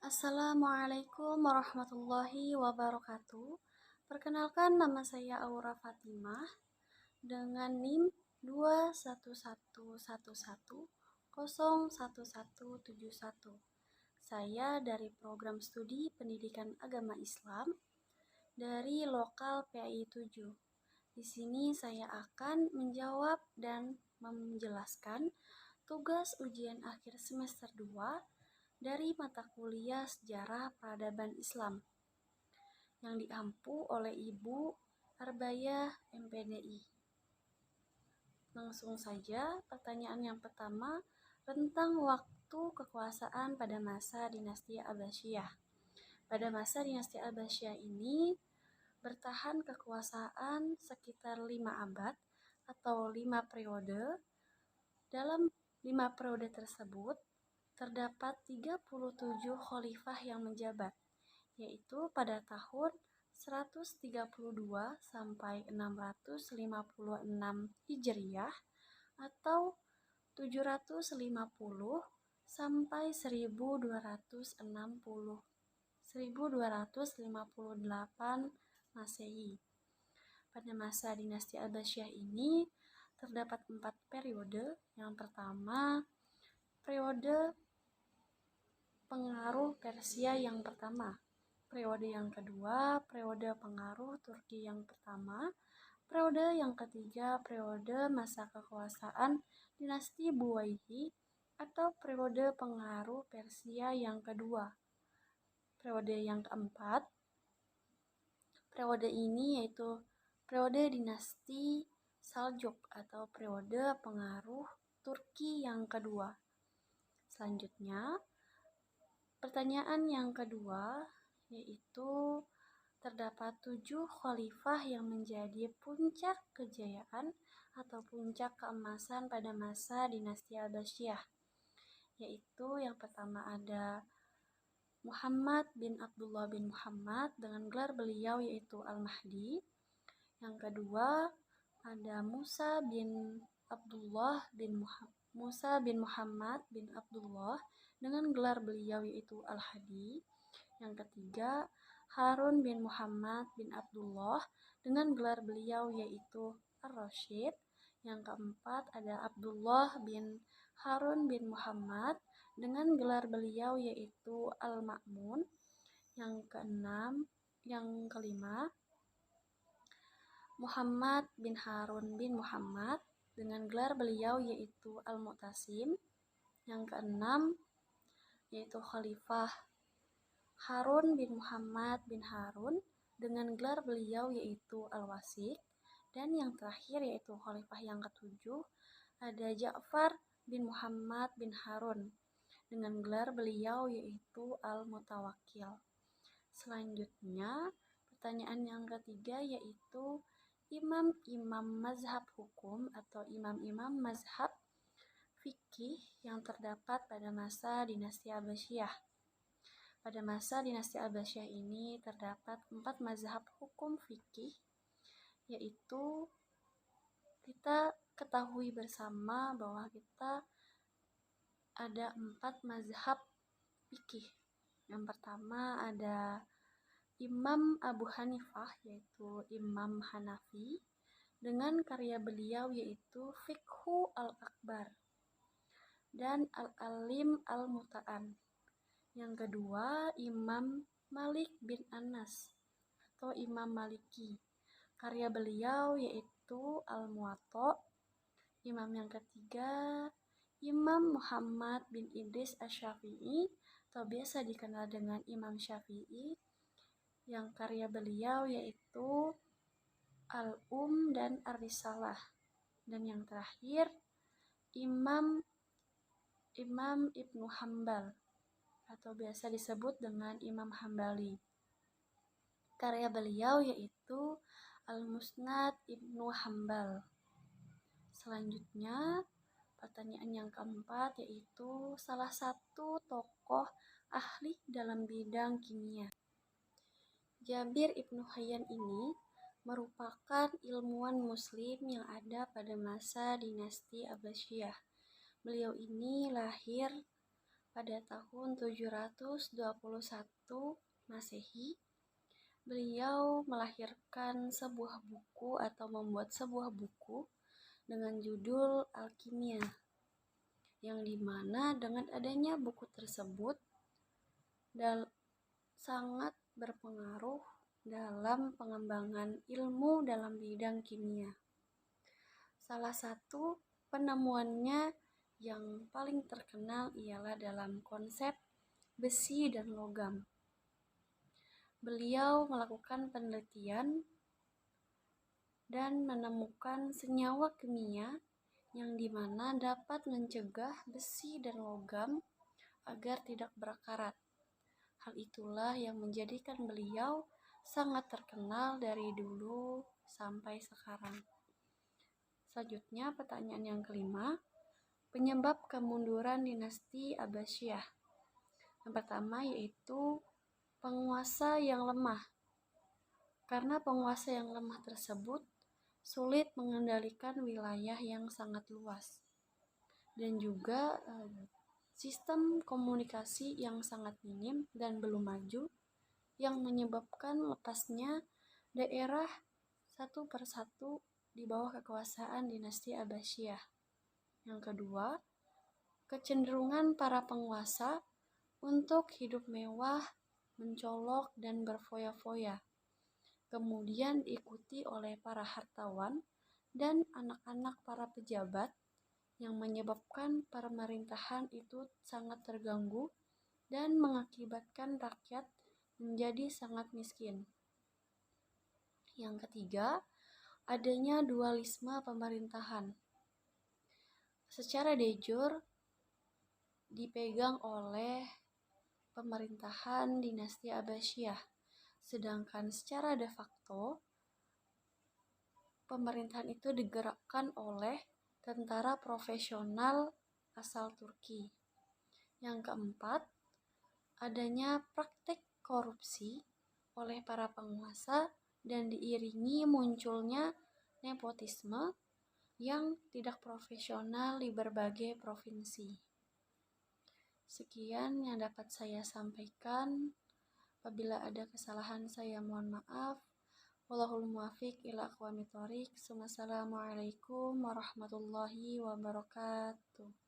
Assalamualaikum warahmatullahi wabarakatuh. Perkenalkan, nama saya Aura Fatimah dengan NIM 21111011171. Saya dari program studi Pendidikan Agama Islam dari lokal PAI 7. Di sini saya akan menjawab dan menjelaskan tugas ujian akhir semester 2 dari mata kuliah Sejarah Peradaban Islam yang diampu oleh Ibu Arbayah MPDI. Langsung saja, pertanyaan yang pertama, rentang waktu kekuasaan pada masa dinasti Abbasiyah. Pada masa dinasti Abbasiyah ini bertahan kekuasaan sekitar 5 abad atau 5 periode. Dalam 5 periode tersebut terdapat 37 khalifah yang menjabat, yaitu pada tahun 132 sampai 656 Hijriah atau 750 sampai 1258 Masehi. Pada masa dinasti Abbasiyah ini terdapat 4 periode. Yang pertama, periode pengaruh Persia yang pertama. Periode yang kedua, periode pengaruh Turki yang pertama. Periode yang ketiga, periode masa kekuasaan dinasti Buwayhi atau periode pengaruh Persia yang kedua. Periode yang keempat, periode ini yaitu periode dinasti Saljuk atau periode pengaruh Turki yang kedua. Selanjutnya, pertanyaan yang kedua yaitu terdapat 7 khalifah yang menjadi puncak kejayaan atau puncak keemasan pada masa dinasti Abbasiyah, yaitu yang pertama ada Muhammad bin Abdullah bin Muhammad dengan gelar beliau yaitu Al-Mahdi. Yang kedua ada Musa bin Muhammad bin Abdullah dengan gelar beliau yaitu Al-Hadi. Yang ketiga Harun bin Muhammad bin Abdullah dengan gelar beliau yaitu Ar-Rasyid. Yang keempat ada Abdullah bin Harun bin Muhammad dengan gelar beliau yaitu Al-Ma'mun. Yang kelima Muhammad bin Harun bin Muhammad dengan gelar beliau yaitu Al-Mu'tasim. Yang keenam yaitu Khalifah Harun bin Muhammad bin Harun dengan gelar beliau yaitu Al-Wasiq. Dan yang terakhir yaitu Khalifah yang ketujuh ada Ja'far bin Muhammad bin Harun dengan gelar beliau yaitu Al-Mutawakkil. Selanjutnya, pertanyaan yang ketiga yaitu imam-imam mazhab hukum atau imam-imam mazhab fikih yang terdapat pada masa dinasti Abbasiyah. Pada masa dinasti Abbasiyah ini terdapat 4 mazhab hukum fikih, yaitu kita ketahui bersama bahwa kita ada 4 mazhab fikih. Yang pertama ada Imam Abu Hanifah yaitu Imam Hanafi dengan karya beliau yaitu Fiqhu Al-Akbar dan Al-Alim Al-Muta'an. Yang kedua Imam Malik bin Anas atau Imam Maliki. Karya beliau yaitu Al-Muwatta. Imam yang ketiga Imam Muhammad bin Idris Asy-Syafi'i atau biasa dikenal dengan Imam Syafi'i, yang karya beliau yaitu Al-Um dan Ar-Risalah. Dan yang terakhir Imam Ibnu Hambal atau biasa disebut dengan Imam Hambali. Karya beliau yaitu Al-Musnad Ibnu Hambal. Selanjutnya, pertanyaan yang keempat yaitu salah satu tokoh ahli dalam bidang kimia. Jabir Ibnu Hayyan ini merupakan ilmuwan muslim yang ada pada masa dinasti Abbasiyah. Beliau ini lahir pada tahun 721 Masehi, beliau melahirkan sebuah buku atau membuat sebuah buku dengan judul Alkimia, yang dimana dengan adanya buku tersebut sangat berpengaruh dalam pengembangan ilmu dalam bidang kimia. Salah satu penemuannya yang paling terkenal ialah dalam konsep besi dan logam. Beliau melakukan penelitian dan menemukan senyawa kimia yang dimana dapat mencegah besi dan logam agar tidak berkarat. Hal itulah yang menjadikan beliau sangat terkenal dari dulu sampai sekarang. Selanjutnya, pertanyaan yang kelima, penyebab kemunduran dinasti Abbasiyah. Yang pertama yaitu penguasa yang lemah. Karena penguasa yang lemah tersebut sulit mengendalikan wilayah yang sangat luas. Dan juga sistem komunikasi yang sangat minim dan belum maju yang menyebabkan lepasnya daerah satu persatu di bawah kekuasaan dinasti Abbasiyah. Yang kedua, kecenderungan para penguasa untuk hidup mewah, mencolok, dan berfoya-foya. Kemudian diikuti oleh para hartawan dan anak-anak para pejabat yang menyebabkan pemerintahan itu sangat terganggu dan mengakibatkan rakyat menjadi sangat miskin. Yang ketiga, adanya dualisme pemerintahan. Secara de jure dipegang oleh pemerintahan dinasti Abbasiyah, sedangkan secara de facto pemerintahan itu digerakkan oleh tentara profesional asal Turki. Yang keempat, adanya praktik korupsi oleh para penguasa dan diiringi munculnya nepotisme yang tidak profesional di berbagai provinsi. Sekian yang dapat saya sampaikan. Apabila ada kesalahan saya mohon maaf. Wallahul muwaffiq ila aqwamit thoriq. Wassalamualaikum warahmatullahi wabarakatuh.